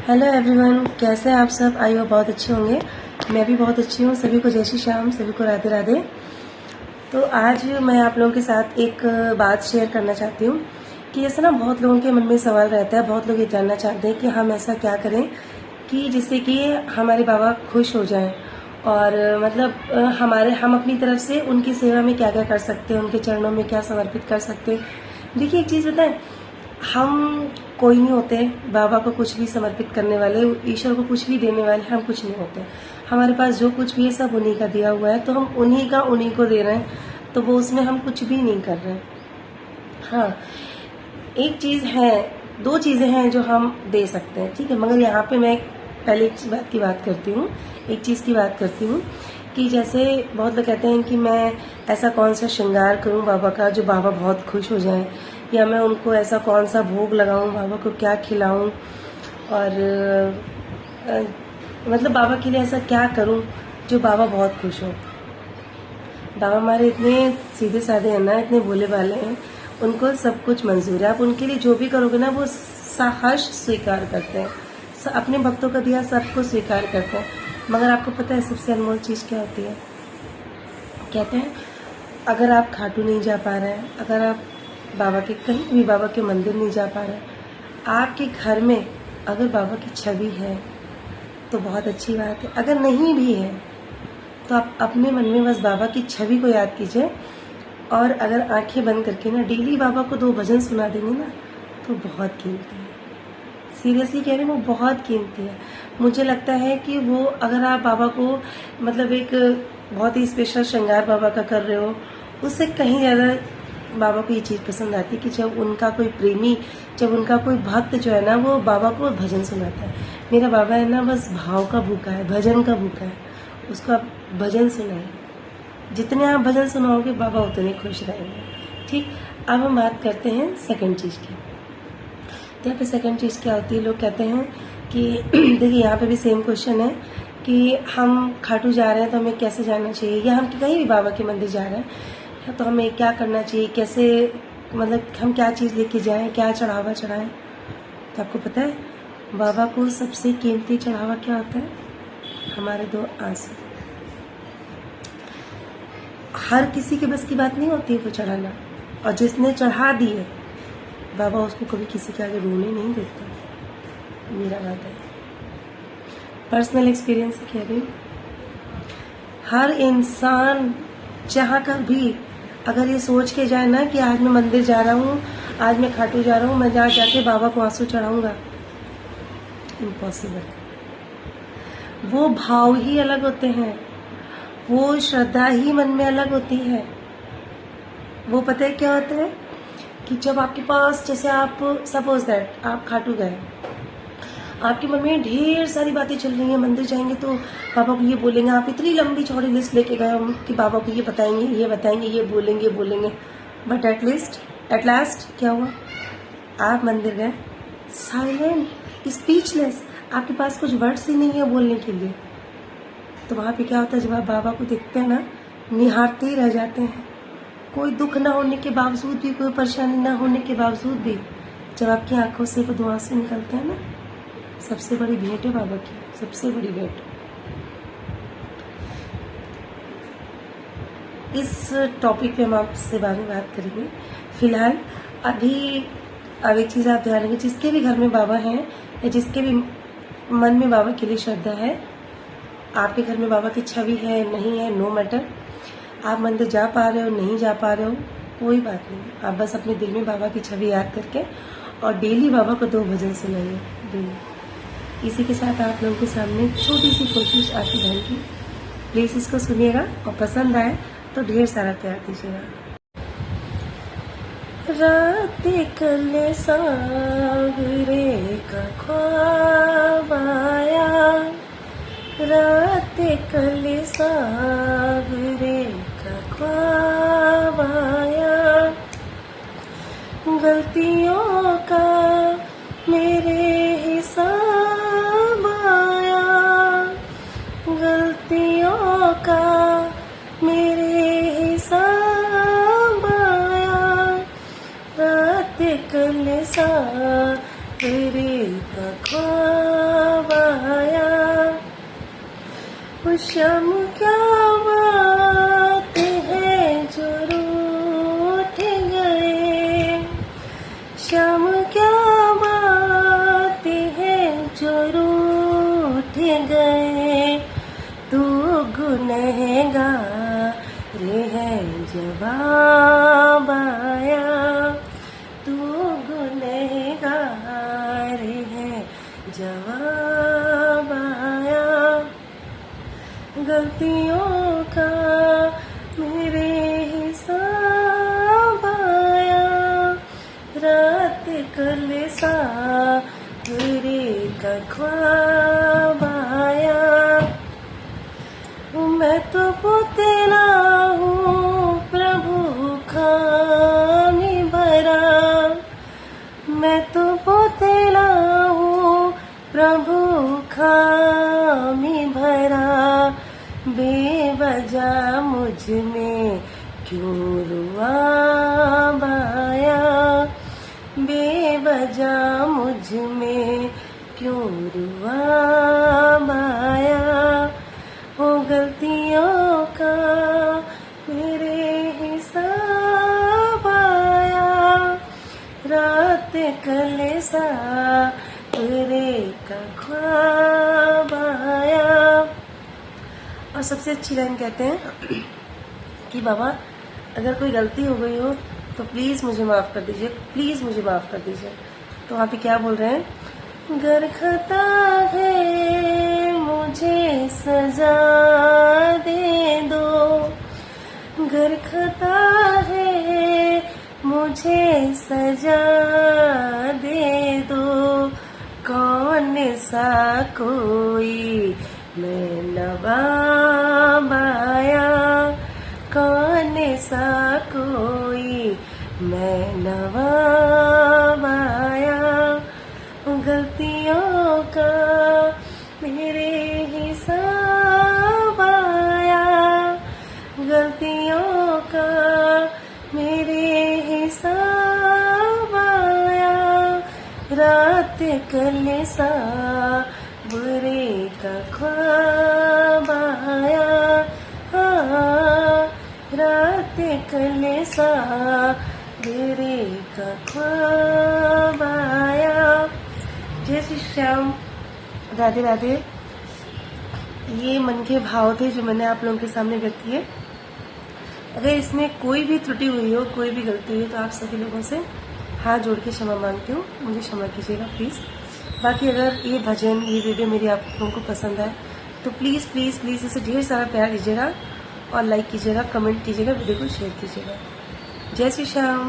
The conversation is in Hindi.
हेलो एवरीवन, कैसे हैं आप सब। आई होप बहुत अच्छे होंगे। मैं भी बहुत अच्छी हूँ। सभी को जय श्री श्याम, सभी को राधे राधे। तो आज मैं आप लोगों के साथ एक बात शेयर करना चाहती हूँ कि जैसे ना बहुत लोगों के मन में सवाल रहता है, बहुत लोग ये जानना चाहते हैं कि हम ऐसा क्या करें कि जिससे कि हमारे बाबा खुश हो जाएं और मतलब हम अपनी तरफ से उनकी सेवा में क्या क्या कर सकते हैं, उनके चरणों में क्या समर्पित कर सकते हैं। देखिए एक चीज़ बताएं, हम कोई नहीं होते बाबा को कुछ भी समर्पित करने वाले, ईश्वर को कुछ भी देने वाले, हम कुछ नहीं होते। हमारे पास जो कुछ भी है सब उन्हीं का दिया हुआ है, तो हम उन्हीं को दे रहे हैं, तो वो उसमें हम कुछ भी नहीं कर रहे हैं। हाँ, एक चीज़ है, दो चीज़ें हैं जो हम दे सकते हैं, ठीक है। मगर यहाँ पे मैं पहले एक बात की बात करती हूँ, एक चीज़ की बात करती हूँ कि जैसे बहुत लोग कहते हैं कि मैं ऐसा कौन सा श्रृंगार करूँ बाबा का जो बाबा बहुत खुश हो जाए, या मैं उनको ऐसा कौन सा भोग लगाऊं, बाबा को क्या खिलाऊं, और मतलब बाबा के लिए ऐसा क्या करूं जो बाबा बहुत खुश हो। बाबा हमारे इतने सीधे साधे हैं ना, इतने भोले भाले हैं, उनको सब कुछ मंजूर है। आप उनके लिए जो भी करोगे ना वो सहर्ष स्वीकार करते हैं, अपने भक्तों का दिया सबको स्वीकार करते हैं। मगर आपको पता है सबसे अनमोल चीज़ क्या होती है? कहते हैं अगर आप खाटू नहीं जा पा रहे हैं, अगर आप बाबा के कहीं भी बाबा के मंदिर नहीं जा पा रहे, आपके घर में अगर बाबा की छवि है तो बहुत अच्छी बात है। अगर नहीं भी है तो आप अपने मन में बस बाबा की छवि को याद कीजिए, और अगर आंखें बंद करके ना डेली बाबा को 2 भजन सुना देंगे ना तो बहुत कीमती है। सीरियसली कह रही हूँ, वो बहुत कीमती है। मुझे लगता है कि वो अगर आप बाबा को मतलब एक बहुत ही स्पेशल श्रृंगार बाबा का कर रहे हो, उससे कहीं ज़्यादा बाबा को ये चीज़ पसंद आती है कि जब उनका कोई प्रेमी, जब उनका कोई भक्त जो है ना वो बाबा को भजन सुनाता है। मेरा बाबा है ना बस भाव का भूखा है, भजन का भूखा है, उसको आप भजन सुनाए। जितने आप भजन सुनाओगे बाबा उतने खुश रहेंगे। ठीक, अब हम बात करते हैं सेकंड चीज़ की। तो यहाँ पे सेकंड चीज़ क्या होती है? लोग कहते हैं कि देखिए यहाँ पे भी सेम क्वेश्चन है कि हम खाटू जा रहे हैं तो हमें कैसे जाना चाहिए, या हम कहीं भी बाबा के मंदिर जा रहे हैं तो हमें क्या करना चाहिए, कैसे मतलब हम क्या चीज़ लेके जाएं, क्या चढ़ावा चढ़ाएं। तो आपको पता है बाबा को सबसे कीमती चढ़ावा क्या होता है? हमारे 2 आंसू। हर किसी के बस की बात नहीं होती है वो चढ़ाना, और जिसने चढ़ा दी है बाबा उसको कभी किसी के आगे रोने नहीं देता। मेरा बात है, पर्सनल एक्सपीरियंस से कह रही हूँ। हर इंसान जहाँ का भी अगर ये सोच के जाए ना कि आज मैं मंदिर जा रहा हूँ, आज मैं खाटू जा रहा हूँ, मैं जहाँ जाके बाबा को आंसू चढ़ाऊंगा, इम्पॉसिबल। वो भाव ही अलग होते हैं, वो श्रद्धा ही मन में अलग होती है। वो पता है क्या होता है कि जब आपके पास, जैसे आप सपोज दैट आप खाटू गए, आपके मन में ढेर सारी बातें चल रही हैं, मंदिर जाएंगे तो बाबा को ये बोलेंगे, आप इतनी लंबी चौड़ी लिस्ट लेके गए हो कि बाबा को ये बताएंगे, ये बताएंगे, ये बोलेंगे, बट एट लास्ट क्या हुआ? आप मंदिर गए साइलेंट, स्पीचलेस, आपके पास कुछ वर्ड्स ही नहीं है बोलने के लिए। तो वहाँ पे क्या होता है, जब आप बाबा को देखते हैं ना, निहारते ही रह जाते हैं। कोई दुख ना होने के बावजूद भी, कोई परेशानी ना होने के बावजूद भी, जब आपकी आंखों से वो 2 आंसू निकलते हैं ना, सबसे बड़ी भेंट है बाबा की, सबसे बड़ी भेंट। इस टॉपिक पे हम आपसे बाद में बात करेंगे। फिलहाल अभी अब एक चीज़ आप ध्यान रखें, जिसके भी घर में बाबा हैं या जिसके भी मन में बाबा के लिए श्रद्धा है, आपके घर में बाबा की छवि है नहीं है, नो मैटर। आप मंदिर जा पा रहे हो नहीं जा पा रहे हो, कोई बात नहीं। आप बस अपने दिल में बाबा की छवि याद करके और डेली बाबा को 2 भजन सुनाइए डेली। इसी के साथ आप लोगों के सामने छोटी सी कोशिश आपकी बहन की, प्लीज़ इसको सुनिएगा और पसंद आए तो ढेर सारा प्यार दीजिएगा। रात कल सागरे का ख्वाब आया, रात कल सागरे का ख्वाब आया, गलतियों का मेरे हिसाब आया, गलतियों का मेरे हिसाब आया, रात कल सागरे का ख्वाब श्याम क्या बात है जो रूठ गए, श्याम क्या बात है जो रूठ गए, तू गुनहगार है जवाब आया, तू गुनहगार है जवाब आया। गलतियों का मेरे हिसाब आया, रात कल सा तेरे का ख्वाब आया। मैं तो पुतला हूँ प्रभु खामी भरा, मैं तो पुतला हूँ प्रभु खामी भरा, बेवजह मुझ में क्यों रुआब आया, बेवजह मुझ में क्यों रुआब आया। वो गलतियों का मेरे हिसाब आया, रात कल सा तेरे का ख्वाब आया। और सबसे अच्छी लाइन कहते हैं कि बाबा अगर कोई गलती हो गई हो तो प्लीज़ मुझे माफ़ कर दीजिए, प्लीज़ मुझे माफ़ कर दीजिए। तो वहाँ पे क्या बोल रहे हैं, गर खता है मुझे सजा दे दो, गर खता है मुझे सजा दे दो, कौन सा कोई मैं नवाब आया, कौन सा कोई मैं नवाब आया। गलतियों का मेरे हिसाब आया, गलतियों का मेरे हिसाब आया, रात कल सा बुरे का ख्वाब आया, हाँ, रात कल सा बुरे का ख्वाब आया। जय श्री श्याम, राधे राधे। ये मन के भाव थे जो मैंने आप लोगों के सामने व्यक्त किए। अगर इसमें कोई भी त्रुटि हुई हो, कोई भी गलती हुई, तो आप सभी लोगों से हाथ जोड़ के क्षमा मांगती हूँ, मुझे क्षमा कीजिएगा प्लीज़। बाकी अगर ये भजन, ये वीडियो मेरी आप लोगों को पसंद आए तो प्लीज़ प्लीज़ प्लीज़ इसे ढेर सारा प्यार दीजिएगा और लाइक कीजिएगा, कमेंट कीजिएगा, वीडियो को शेयर कीजिएगा। जय श्री श्याम।